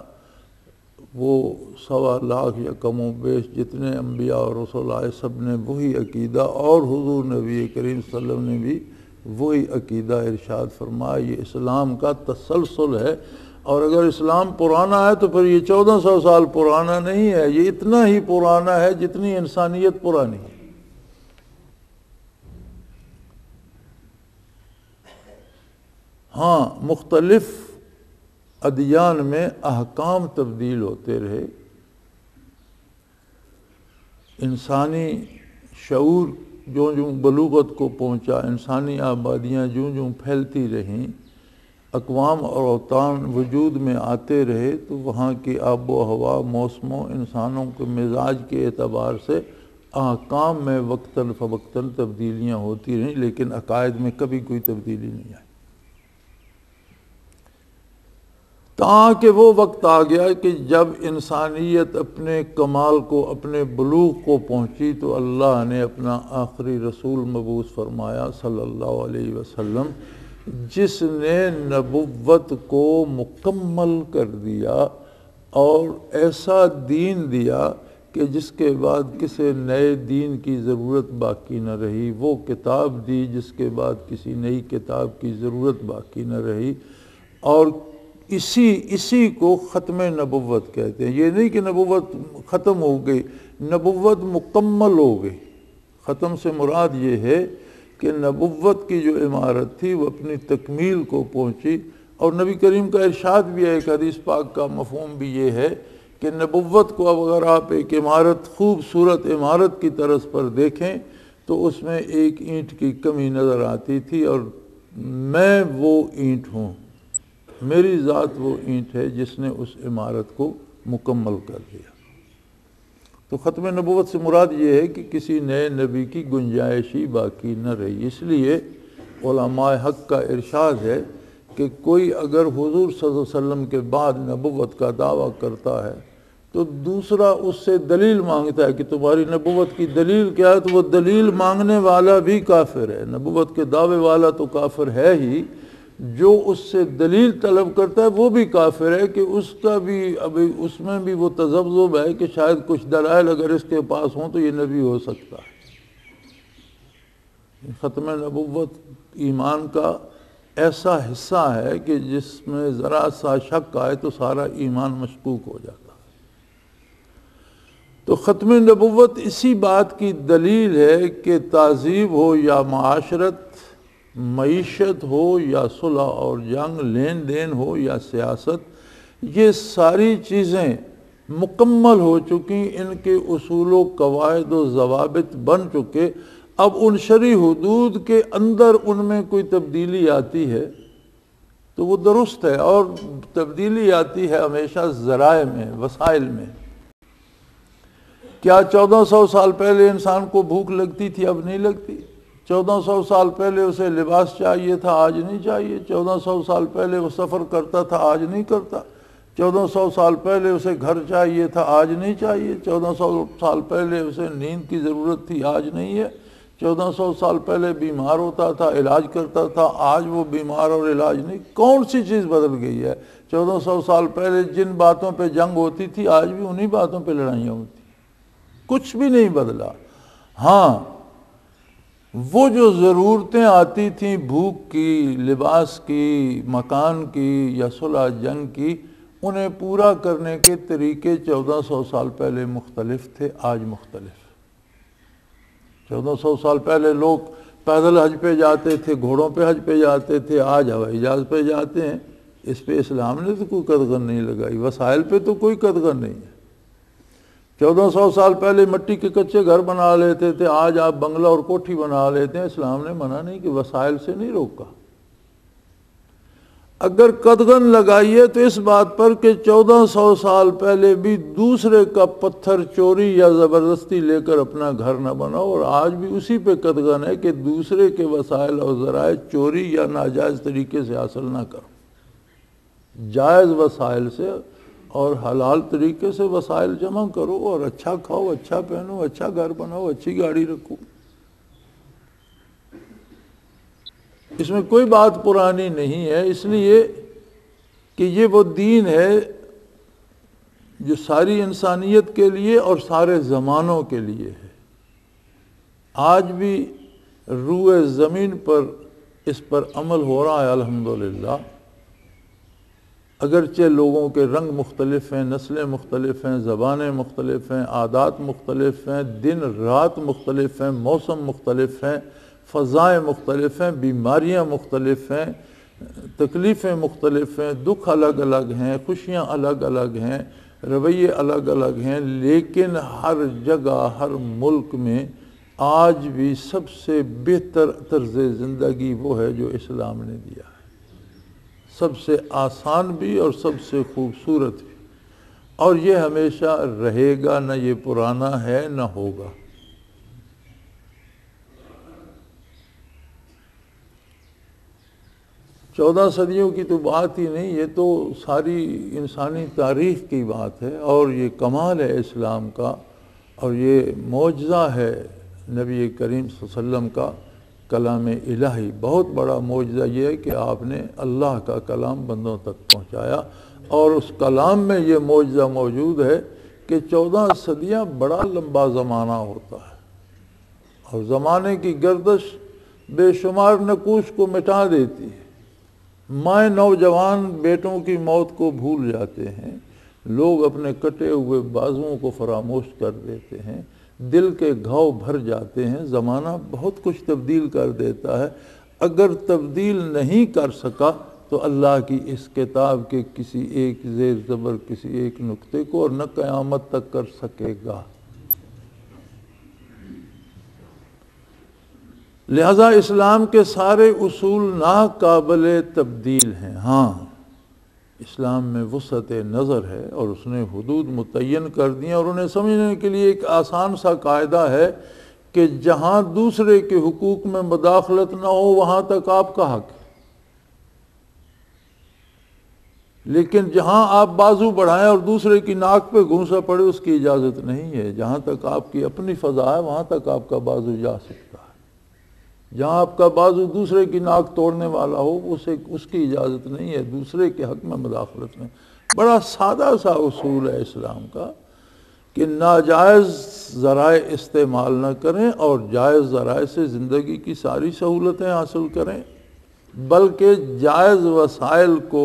وہ 1.25 لاکھ یا کم و بیش جتنے انبیاء اور رسول آئے سب نے وہی عقیدہ، اور حضور نبی کریم صلی اللہ علیہ وسلم نے بھی وہی عقیدہ ارشاد فرمایا۔ یہ اسلام کا تسلسل ہے، اور اگر اسلام پرانا ہے تو پھر یہ 1400 سال پرانا نہیں ہے، یہ اتنا ہی پرانا ہے جتنی انسانیت پرانی ہے۔ ہاں، مختلف ادیان میں احکام تبدیل ہوتے رہے، انسانی شعور جو بلوغت کو پہنچا، انسانی آبادیاں جو پھیلتی رہیں، اقوام اور اوطان وجود میں آتے رہے، تو وہاں کی آب و ہوا، موسموں، انسانوں کے مزاج کے اعتبار سے احکام میں وقتاً فوقتاً تبدیلیاں ہوتی رہیں، لیکن عقائد میں کبھی کوئی تبدیلی نہیں آئی، تاکہ وہ وقت آ گیا کہ جب انسانیت اپنے کمال کو، اپنے بلوغ کو پہنچی، تو اللہ نے اپنا آخری رسول مبعوث فرمایا صلی اللہ علیہ وسلم، جس نے نبوت کو مکمل کر دیا اور ایسا دین دیا کہ جس کے بعد کسی نئے دین کی ضرورت باقی نہ رہی، وہ کتاب دی جس کے بعد کسی نئی کتاب کی ضرورت باقی نہ رہی، اور اسی کو ختم نبوت کہتے ہیں۔ یہ نہیں کہ نبوت ختم ہو گئی، نبوت مکمل ہو گئی۔ ختم سے مراد یہ ہے کہ نبوت کی جو عمارت تھی وہ اپنی تکمیل کو پہنچی، اور نبی کریم کا ارشاد بھی ہے، ایک حدیث پاک کا مفہوم بھی یہ ہے کہ نبوت کو اب اگر آپ ایک عمارت، خوبصورت عمارت کی طرز پر دیکھیں تو اس میں ایک اینٹ کی کمی نظر آتی تھی، اور میں وہ اینٹ ہوں، میری ذات وہ اینٹ ہے جس نے اس عمارت کو مکمل کر دیا۔ تو ختم نبوت سے مراد یہ ہے کہ کسی نئے نبی کی گنجائش ہی باقی نہ رہی۔ اس لیے علماء حق کا ارشاد ہے کہ کوئی اگر حضور صلی اللہ علیہ وسلم کے بعد نبوت کا دعویٰ کرتا ہے تو دوسرا اس سے دلیل مانگتا ہے کہ تمہاری نبوت کی دلیل کیا ہے، تو وہ دلیل مانگنے والا بھی کافر ہے۔ نبوت کے دعوے والا تو کافر ہے ہی، جو اس سے دلیل طلب کرتا ہے وہ بھی کافر ہے، کہ اس کا بھی ابھی اس میں بھی وہ تذبذب ہے کہ شاید کچھ دلائل اگر اس کے پاس ہوں تو یہ نبی ہو سکتا ہے۔ ختم نبوت ایمان کا ایسا حصہ ہے کہ جس میں ذرا سا شک آئے تو سارا ایمان مشکوک ہو جاتا ہے۔ تو ختم نبوت اسی بات کی دلیل ہے کہ تہذیب ہو یا معاشرت، معیشت ہو یا صلح اور جنگ، لین دین ہو یا سیاست، یہ ساری چیزیں مکمل ہو چکی، ان کے اصول و قواعد و ضوابط بن چکے۔ اب ان شرعی حدود کے اندر ان میں کوئی تبدیلی آتی ہے تو وہ درست ہے، اور تبدیلی آتی ہے ہمیشہ ذرائع میں، وسائل میں۔ کیا 1400 سال پہلے انسان کو بھوک لگتی تھی؟ اب نہیں لگتی۔ 1400 سال پہلے اسے لباس چاہیے تھا، آج نہیں چاہیے۔ 1400 سال پہلے وہ سفر کرتا تھا، آج نہیں کرتا۔ 1400 سال پہلے اسے گھر چاہیے تھا، آج نہیں چاہیے۔ 1400 سال پہلے اسے نیند کی ضرورت تھی، آج نہیں ہے۔ 1400 سال پہلے بیمار ہوتا تھا، علاج کرتا تھا، آج وہ بیمار اور علاج نہیں۔ کون سی چیز بدل گئی ہے؟ 1400 سال پہلے جن باتوں پہ جنگ ہوتی تھی، آج بھی انہی باتوں پہ لڑائیاں ہوتی، کچھ بھی نہیں بدلا۔ ہاں، وہ جو ضرورتیں آتی تھیں بھوک کی، لباس کی، مکان کی یا صلح جنگ کی، انہیں پورا کرنے کے طریقے 1400 سال پہلے مختلف تھے، آج مختلف۔ 1400 سال پہلے لوگ پیدل حج پہ جاتے تھے، گھوڑوں پہ حج پہ جاتے تھے، آج ہوائی جہاز پہ جاتے ہیں۔ اس پہ اسلام نے تو کوئی قدغن نہیں لگائی، وسائل پہ تو کوئی قدغن نہیں ہے۔ 1400 سال پہلے مٹی کے کچے گھر بنا لیتے تھے، آج آپ بنگلہ اور کوٹھی بنا لیتے ہیں۔ اسلام نے منع نہیں کہ وسائل سے نہیں روکا۔ اگر قدغن لگائیے تو اس بات پر کہ 1400 سال پہلے بھی دوسرے کا پتھر چوری یا زبردستی لے کر اپنا گھر نہ بناؤ، اور آج بھی اسی پہ قدغن ہے کہ دوسرے کے وسائل اور ذرائع چوری یا ناجائز طریقے سے حاصل نہ کرو۔ جائز وسائل سے اور حلال طریقے سے وسائل جمع کرو، اور اچھا کھاؤ، اچھا پہنو، اچھا گھر بناؤ، اچھی گاڑی رکھو۔ اس میں کوئی بات پرانی نہیں ہے، اس لیے کہ یہ وہ دین ہے جو ساری انسانیت کے لیے اور سارے زمانوں کے لیے ہے۔ آج بھی روئے زمین پر اس پر عمل ہو رہا ہے الحمدللہ، اگرچہ لوگوں کے رنگ مختلف ہیں، نسلیں مختلف ہیں، زبانیں مختلف ہیں، عادات مختلف ہیں، دن رات مختلف ہیں، موسم مختلف ہیں، فضائیں مختلف ہیں، بیماریاں مختلف ہیں، تکلیفیں مختلف ہیں، دکھ الگ الگ ہیں، خوشیاں الگ الگ ہیں، رویے الگ الگ ہیں، لیکن ہر جگہ، ہر ملک میں آج بھی سب سے بہتر طرز زندگی وہ ہے جو اسلام نے دیا ہے، سب سے آسان بھی اور سب سے خوبصورت بھی، اور یہ ہمیشہ رہے گا، نہ یہ پرانا ہے نہ ہوگا۔ چودہ صدیوں کی تو بات ہی نہیں، یہ تو ساری انسانی تاریخ کی بات ہے، اور یہ کمال ہے اسلام کا، اور یہ معجزہ ہے نبی کریم صلی اللہ علیہ وسلم کا کلام الہی۔ بہت بڑا معجزہ یہ ہے کہ آپ نے اللہ کا کلام بندوں تک پہنچایا، اور اس کلام میں یہ معجزہ موجود ہے کہ 14 صدیاں بڑا لمبا زمانہ ہوتا ہے، اور زمانے کی گردش بے شمار نقوش کو مٹا دیتی ہے۔ مائیں نوجوان بیٹوں کی موت کو بھول جاتے ہیں، لوگ اپنے کٹے ہوئے بازوؤں کو فراموش کر دیتے ہیں، دل کے گھاؤ بھر جاتے ہیں۔ زمانہ بہت کچھ تبدیل کر دیتا ہے، اگر تبدیل نہیں کر سکا تو اللہ کی اس کتاب کے کسی ایک زیر زبر، کسی ایک نقطے کو، اور نہ قیامت تک کر سکے گا۔ لہذا اسلام کے سارے اصول ناقابل تبدیل ہیں۔ ہاں، اسلام میں وسعت نظر ہے، اور اس نے حدود متعین کر دی ہیں، اور انہیں سمجھنے کے لیے ایک آسان سا قاعدہ ہے کہ جہاں دوسرے کے حقوق میں مداخلت نہ ہو وہاں تک آپ کا حق ہے، لیکن جہاں آپ بازو بڑھائیں اور دوسرے کی ناک پہ گھونسا پڑے اس کی اجازت نہیں ہے۔ جہاں تک آپ کی اپنی فضا ہے وہاں تک آپ کا بازو جا سکتا ہے، جہاں آپ کا بازو دوسرے کی ناک توڑنے والا ہو اس کی اجازت نہیں ہے دوسرے کے حق میں مداخلت میں۔ بڑا سادہ سا اصول ہے اسلام کا کہ ناجائز ذرائع استعمال نہ کریں، اور جائز ذرائع سے زندگی کی ساری سہولتیں حاصل کریں، بلکہ جائز وسائل کو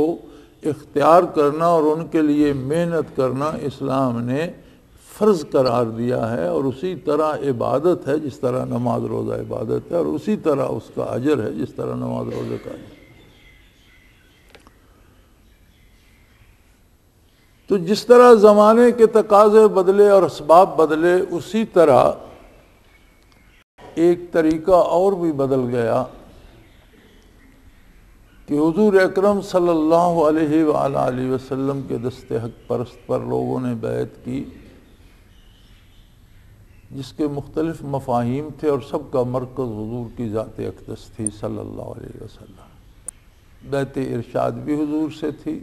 اختیار کرنا اور ان کے لیے محنت کرنا اسلام نے فرض قرار دیا ہے، اور اسی طرح عبادت ہے جس طرح نماز روزہ عبادت ہے، اور اسی طرح اس کا اجر ہے جس طرح نماز روزہ کا اجر۔ تو جس طرح زمانے کے تقاضے بدلے اور اسباب بدلے، اسی طرح ایک طریقہ اور بھی بدل گیا کہ حضور اکرم صلی اللہ علیہ وآلہ وسلم کے دست حق پرست پر لوگوں نے بیعت کی، جس کے مختلف مفاہیم تھے، اور سب کا مرکز حضور کی ذات اقدس تھی صلی اللہ علیہ وسلم۔ بیعت ارشاد بھی حضور سے تھی،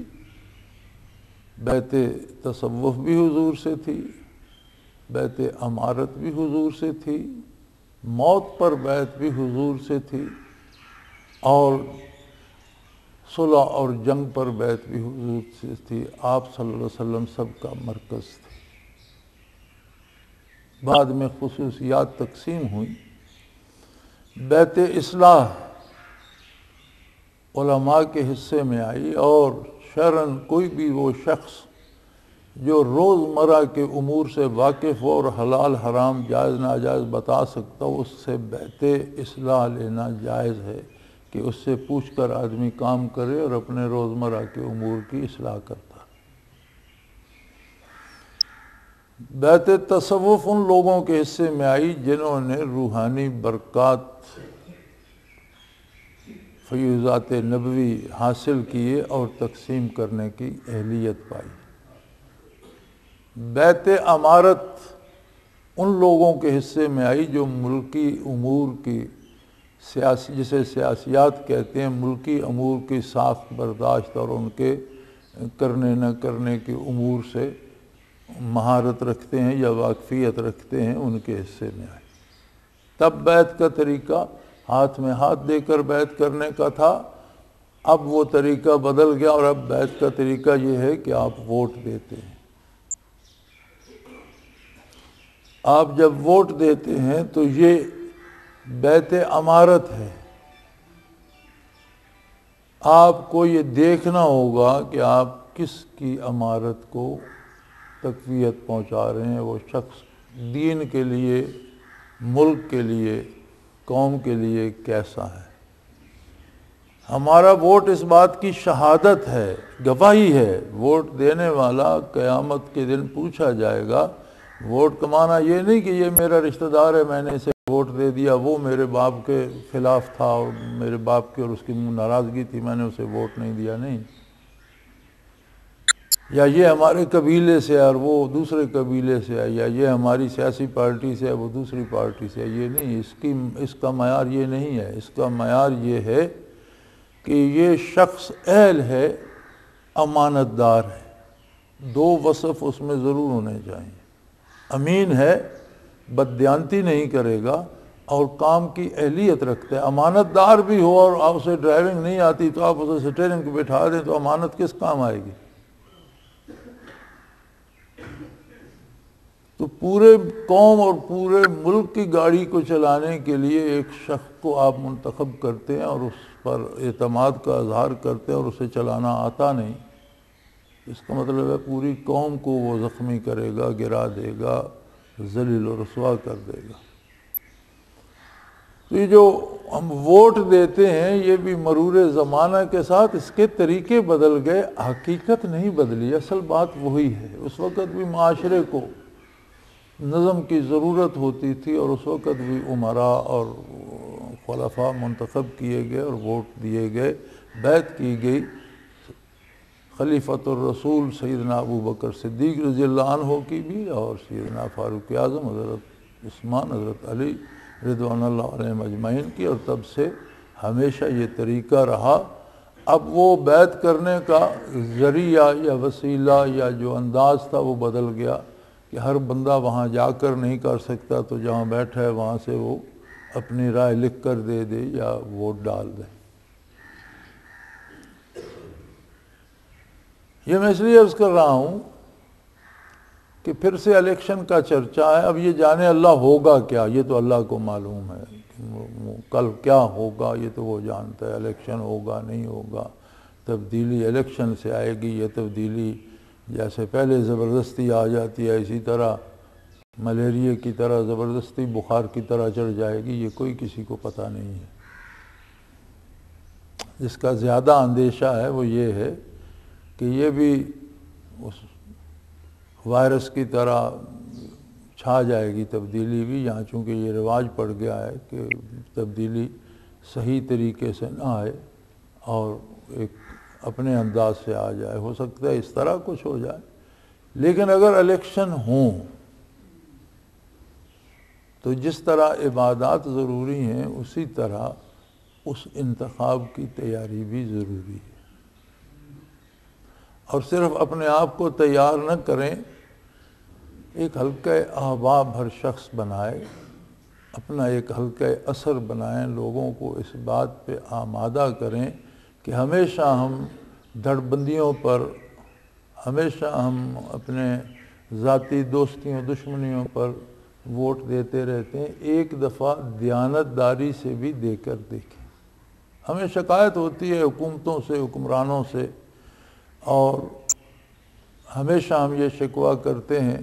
بیعت تصوف بھی حضور سے تھی، بیعت امارت بھی حضور سے تھی، موت پر بیعت بھی حضور سے تھی، اور صلح اور جنگ پر بیعت بھی حضور سے تھی۔ آپ صلی اللہ علیہ وسلم سب کا مرکز تھے۔ بعد میں خصوصیات تقسیم ہوئی۔ بیعت اصلاح علماء کے حصے میں آئی، اور شرعاً کوئی بھی وہ شخص جو روزمرہ کے امور سے واقف ہو اور حلال حرام جائز ناجائز بتا سکتا ہو، اس سے بیعت اصلاح لینا جائز ہے کہ اس سے پوچھ کر آدمی کام کرے اور اپنے روزمرہ کے امور کی اصلاح کرتا۔ بیعت تصوف ان لوگوں کے حصے میں آئی جنہوں نے روحانی برکات فیوضات نبوی حاصل کیے اور تقسیم کرنے کی اہلیت پائی۔ بیعت امارت ان لوگوں کے حصے میں آئی جو ملکی امور کی جسے سیاسیات کہتے ہیں، ملکی امور کی ساخت برداشت اور ان کے کرنے نہ کرنے کے امور سے مہارت رکھتے ہیں یا واقفیت رکھتے ہیں، ان کے حصے میں آئے۔ تب بیعت کا طریقہ ہاتھ میں ہاتھ دے کر بیعت کرنے کا تھا، اب وہ طریقہ بدل گیا، اور اب بیعت کا طریقہ یہ ہے کہ آپ ووٹ دیتے ہیں۔ آپ جب ووٹ دیتے ہیں تو یہ بیعت امارت ہے۔ آپ کو یہ دیکھنا ہوگا کہ آپ کس کی امارت کو تقویت پہنچا رہے ہیں، وہ شخص دین کے لیے، ملک کے لیے، قوم کے لیے کیسا ہے۔ ہمارا ووٹ اس بات کی شہادت ہے، گواہی ہے۔ ووٹ دینے والا قیامت کے دن پوچھا جائے گا۔ ووٹ کا معنی یہ نہیں کہ یہ میرا رشتہ دار ہے، میں نے اسے ووٹ دے دیا، وہ میرے باپ کے خلاف تھا اور میرے باپ کی اور اس کی ناراضگی تھی، میں نے اسے ووٹ نہیں دیا، نہیں۔ یا یہ ہمارے قبیلے سے اور وہ دوسرے قبیلے سے ہے، یا یہ ہماری سیاسی پارٹی سے ہے وہ دوسری پارٹی سے ہے، یہ نہیں۔ اس کا معیار یہ نہیں ہے۔ اس کا معیار یہ ہے کہ یہ شخص اہل ہے، امانت دار ہے۔ دو وصف اس میں ضرور ہونے چاہیے۔ امین ہے، بددیانتی نہیں کرے گا، اور کام کی اہلیت رکھتا ہے۔ امانت دار بھی ہو اور آپ اسے ڈرائیونگ نہیں آتی تو آپ اسے سٹیئرنگ پہ بٹھا دیں تو امانت کس کام آئے گی؟ تو پورے قوم اور پورے ملک کی گاڑی کو چلانے کے لیے ایک شخص کو آپ منتخب کرتے ہیں اور اس پر اعتماد کا اظہار کرتے ہیں، اور اسے چلانا آتا نہیں۔ اس کا مطلب ہے پوری قوم کو وہ زخمی کرے گا، گرا دے گا، ذلیل و رسوا کر دے گا۔ تو یہ جو ہم ووٹ دیتے ہیں یہ بھی مرور زمانہ کے ساتھ اس کے طریقے بدل گئے، حقیقت نہیں بدلی، اصل بات وہی ہے۔ اس وقت بھی معاشرے کو نظم کی ضرورت ہوتی تھی، اور اس وقت بھی امراء اور خلفاء منتخب کیے گئے اور ووٹ دیے گئے، بیعت کی گئی۔ خلیفۃ الرسول سیدنا ابو بکر صدیق رضی اللہ عنہ کی بھی، اور سیدنا فاروق اعظم، حضرت عثمان، حضرت علی رضوان اللہ علیہم اجمعین کی، اور تب سے ہمیشہ یہ طریقہ رہا۔ اب وہ بیعت کرنے کا ذریعہ یا وسیلہ یا جو انداز تھا وہ بدل گیا کہ ہر بندہ وہاں جا کر نہیں کر سکتا، تو جہاں بیٹھا ہے وہاں سے وہ اپنی رائے لکھ کر دے دے یا ووٹ ڈال دے۔ یہ میں اس لیے عرض کر رہا ہوں کہ پھر سے الیکشن کا چرچا ہے۔ اب یہ جانے اللہ ہوگا کیا، یہ تو اللہ کو معلوم ہے، کل کیا ہوگا یہ تو وہ جانتا ہے۔ الیکشن ہوگا نہیں ہوگا، تبدیلی الیکشن سے آئے گی، یہ تبدیلی جیسے پہلے زبردستی آ جاتی ہے، اسی طرح ملیریا کی طرح زبردستی بخار کی طرح چڑھ جائے گی، یہ کوئی کسی کو پتہ نہیں ہے۔ جس کا زیادہ اندیشہ ہے وہ یہ ہے کہ یہ بھی اس وائرس کی طرح چھا جائے گی تبدیلی بھی، یہاں چونکہ یہ رواج پڑ گیا ہے کہ تبدیلی صحیح طریقے سے نہ آئے اور ایک اپنے انداز سے آ جائے، ہو سکتا ہے اس طرح کچھ ہو جائے۔ لیکن اگر الیکشن ہوں تو جس طرح عبادات ضروری ہیں اسی طرح اس انتخاب کی تیاری بھی ضروری ہے، اور صرف اپنے آپ کو تیار نہ کریں، ایک حلقہ احباب ہر شخص بنائے، اپنا ایک حلقہ اثر بنائیں، لوگوں کو اس بات پہ آمادہ کریں کہ ہمیشہ ہم دھڑ بندیوں پر، ہمیشہ ہم اپنے ذاتی دوستیوں دشمنیوں پر ووٹ دیتے رہتے ہیں، ایک دفعہ دیانتداری سے بھی دے کر دیکھیں۔ ہمیں شکایت ہوتی ہے حکومتوں سے، حکمرانوں سے، اور ہمیشہ ہم یہ شکوہ کرتے ہیں،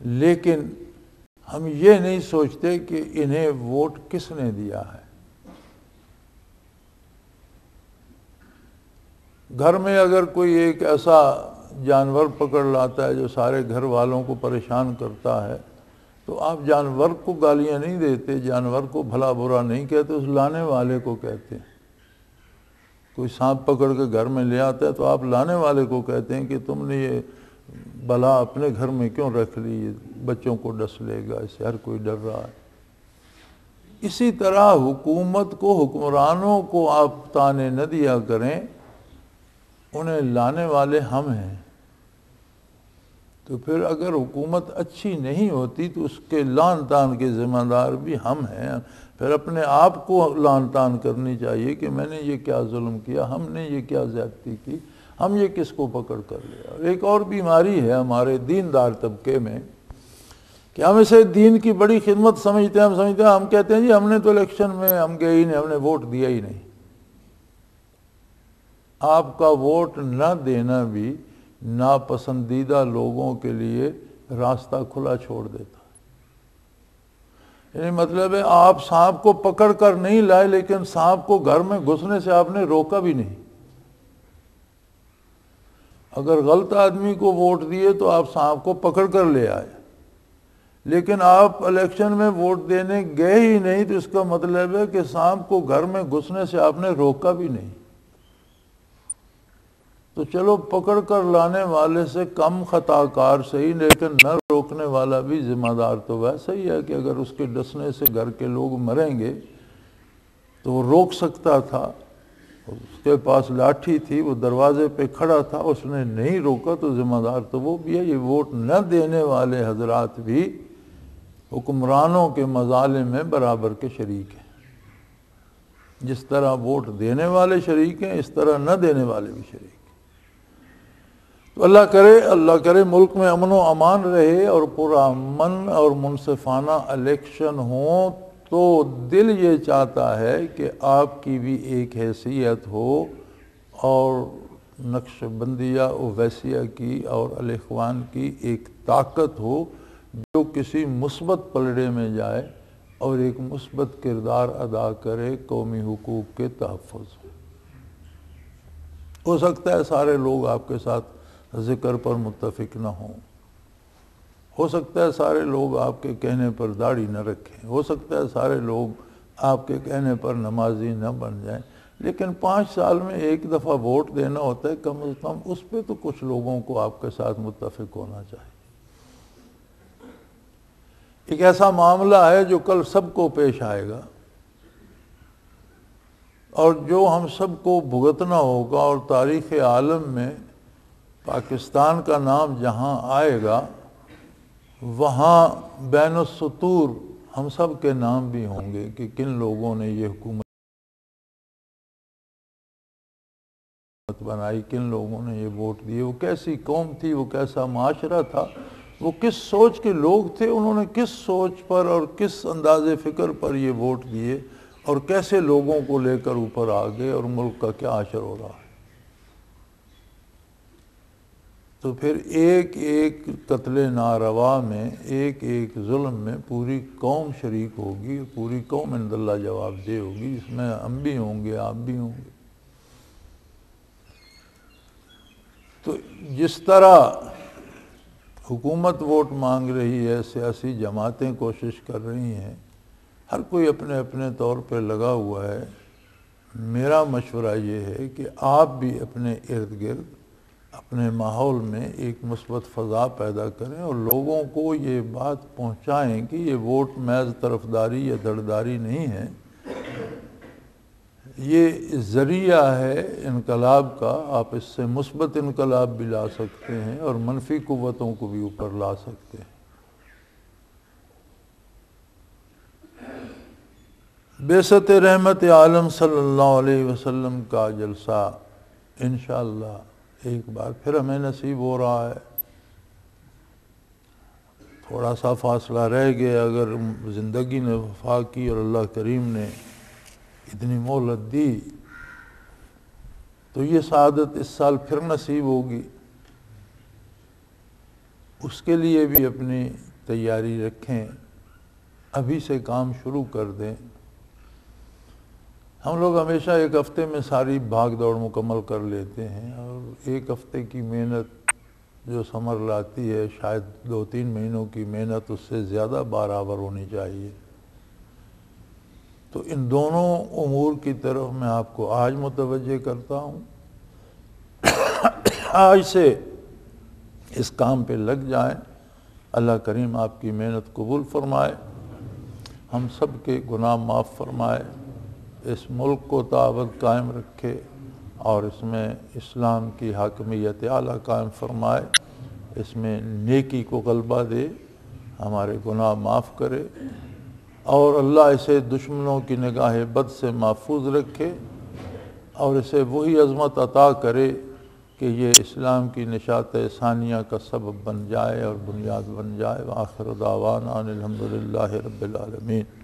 لیکن ہم یہ نہیں سوچتے کہ انہیں ووٹ کس نے دیا ہے۔ گھر میں اگر کوئی ایک ایسا جانور پکڑ لاتا ہے جو سارے گھر والوں کو پریشان کرتا ہے تو آپ جانور کو گالیاں نہیں دیتے، جانور کو بھلا برا نہیں کہتے، اس لانے والے کو کہتے ہیں۔ کوئی سانپ پکڑ کے گھر میں لے آتا ہے تو آپ لانے والے کو کہتے ہیں کہ تم نے یہ بلا اپنے گھر میں کیوں رکھ لی، یہ بچوں کو ڈس لے گا، اس سے ہر کوئی ڈر رہا ہے۔ اسی طرح حکومت کو، حکمرانوں کو آپ تانے نہ دیا کریں، انہیں لانے والے ہم ہیں۔ تو پھر اگر حکومت اچھی نہیں ہوتی تو اس کے لعن طعن کے ذمہ دار بھی ہم ہیں۔ پھر اپنے آپ کو لعن طعن کرنی چاہیے کہ میں نے یہ کیا ظلم کیا، ہم نے یہ کیا زیادتی کی، ہم یہ کس کو پکڑ کر لیا۔ ایک اور بیماری ہے ہمارے دیندار طبقے میں کہ ہم اسے دین کی بڑی خدمت سمجھتے ہیں، ہم کہتے ہیں جی ہم نے تو الیکشن میں ہم گئے ہی نہیں، ہم نے ووٹ دیا ہی نہیں۔ آپ کا ووٹ نہ دینا بھی ناپسندیدہ لوگوں کے لیے راستہ کھلا چھوڑ دیتا ہے۔ یعنی مطلب ہے آپ سانپ کو پکڑ کر نہیں لائے، لیکن سانپ کو گھر میں گھسنے سے آپ نے روکا بھی نہیں۔ اگر غلط آدمی کو ووٹ دیے تو آپ سانپ کو پکڑ کر لے آئے، لیکن آپ الیکشن میں ووٹ دینے گئے ہی نہیں، تو اس کا مطلب ہے کہ سانپ کو گھر میں گھسنے سے آپ نے روکا بھی نہیں۔ تو چلو پکڑ کر لانے والے سے کم خطا کار صحیح، لیکن نہ روکنے والا بھی ذمہ دار تو ویسا ہی ہے کہ اگر اس کے ڈسنے سے گھر کے لوگ مریں گے تو وہ روک سکتا تھا، اس کے پاس لاٹھی تھی، وہ دروازے پہ کھڑا تھا، اس نے نہیں روکا، تو ذمہ دار تو وہ بھی ہے۔ یہ ووٹ نہ دینے والے حضرات بھی حکمرانوں کے مظالم میں برابر کے شریک ہیں۔ جس طرح ووٹ دینے والے شریک ہیں، اس طرح نہ دینے والے بھی شریک ہیں۔ تو اللہ کرے ملک میں امن و امان رہے اور پرامن اور منصفانہ الیکشن ہوں، تو دل یہ چاہتا ہے کہ آپ کی بھی ایک حیثیت ہو اور نقش بندیہ اویسیہ کی اور الاخوان کی ایک طاقت ہو جو کسی مثبت پلڑے میں جائے اور ایک مثبت کردار ادا کرے قومی حقوق کے تحفظ میں۔ ہو سکتا ہے سارے لوگ آپ کے ساتھ ذکر پر متفق نہ ہوں، ہو سکتا ہے سارے لوگ آپ کے کہنے پر داڑھی نہ رکھیں، ہو سکتا ہے سارے لوگ آپ کے کہنے پر نمازی نہ بن جائیں، لیکن 5 سال میں ایک دفعہ ووٹ دینا ہوتا ہے، کم از کم اس پہ تو کچھ لوگوں کو آپ کے ساتھ متفق ہونا چاہیے۔ ایک ایسا معاملہ ہے جو کل سب کو پیش آئے گا اور جو ہم سب کو بھگتنا ہوگا، اور تاریخ عالم میں پاکستان کا نام جہاں آئے گا وہاں بین السطور ہم سب کے نام بھی ہوں گے کہ کن لوگوں نے یہ حکومت بنائی، کن لوگوں نے یہ ووٹ دیے، وہ کیسی قوم تھی، وہ کیسا معاشرہ تھا، وہ کس سوچ کے لوگ تھے، انہوں نے کس سوچ پر اور کس انداز فکر پر یہ ووٹ دیے، اور کیسے لوگوں کو لے کر اوپر آ گئے، اور ملک کا کیا عاشر ہو رہا ہے۔ تو پھر ایک ایک قتل ناروا میں، ایک ایک ظلم میں پوری قوم شریک ہوگی، پوری قوم عند اللہ جواب دہ ہوگی، جس میں ہم بھی ہوں گے، آپ بھی ہوں گے۔ تو جس طرح حکومت ووٹ مانگ رہی ہے، سیاسی جماعتیں کوشش کر رہی ہیں، ہر کوئی اپنے اپنے طور پہ لگا ہوا ہے، میرا مشورہ یہ ہے کہ آپ بھی اپنے ارد گرد اپنے ماحول میں ایک مثبت فضا پیدا کریں اور لوگوں کو یہ بات پہنچائیں کہ یہ ووٹ محض طرفداری یا دھڑداری نہیں ہے، یہ ذریعہ ہے انقلاب کا، آپ اس سے مثبت انقلاب بھی لا سکتے ہیں اور منفی قوتوں کو بھی اوپر لا سکتے ہیں۔ بعثت رحمت عالم صلی اللہ علیہ وسلم کا جلسہ انشاءاللہ ایک بار پھر ہمیں نصیب ہو رہا ہے۔ تھوڑا سا فاصلہ رہ گیا، اگر زندگی نے وفا کی اور اللہ کریم نے اتنی مہلت دی تو یہ سعادت اس سال پھر نصیب ہوگی۔ اس کے لیے بھی اپنی تیاری رکھیں، ابھی سے کام شروع کر دیں۔ ہم لوگ ہمیشہ ایک ہفتے میں ساری بھاگ دوڑ مکمل کر لیتے ہیں، اور ایک ہفتے کی محنت جو ثمر لاتی ہے شاید 2-3 مہینوں کی محنت اس سے زیادہ برابر ہونی چاہیے۔ تو ان دونوں امور کی طرف میں آپ کو آج متوجہ کرتا ہوں۔ آج سے اس کام پہ لگ جائیں، اللہ کریم آپ کی محنت قبول فرمائے، ہم سب کے گناہ معاف فرمائے، اس ملک کو تعاوت قائم رکھے اور اس میں اسلام کی حاکمیت اعلیٰ قائم فرمائے، اس میں نیکی کو غلبہ دے، ہمارے گناہ معاف کرے، اور اللہ اسے دشمنوں کی نگاہ بد سے محفوظ رکھے اور اسے وہی عظمت عطا کرے کہ یہ اسلام کی نشاط ثانیہ کا سبب بن جائے اور بنیاد بن جائے۔ وآخر دعوانا ان الحمدللہ رب العالمین۔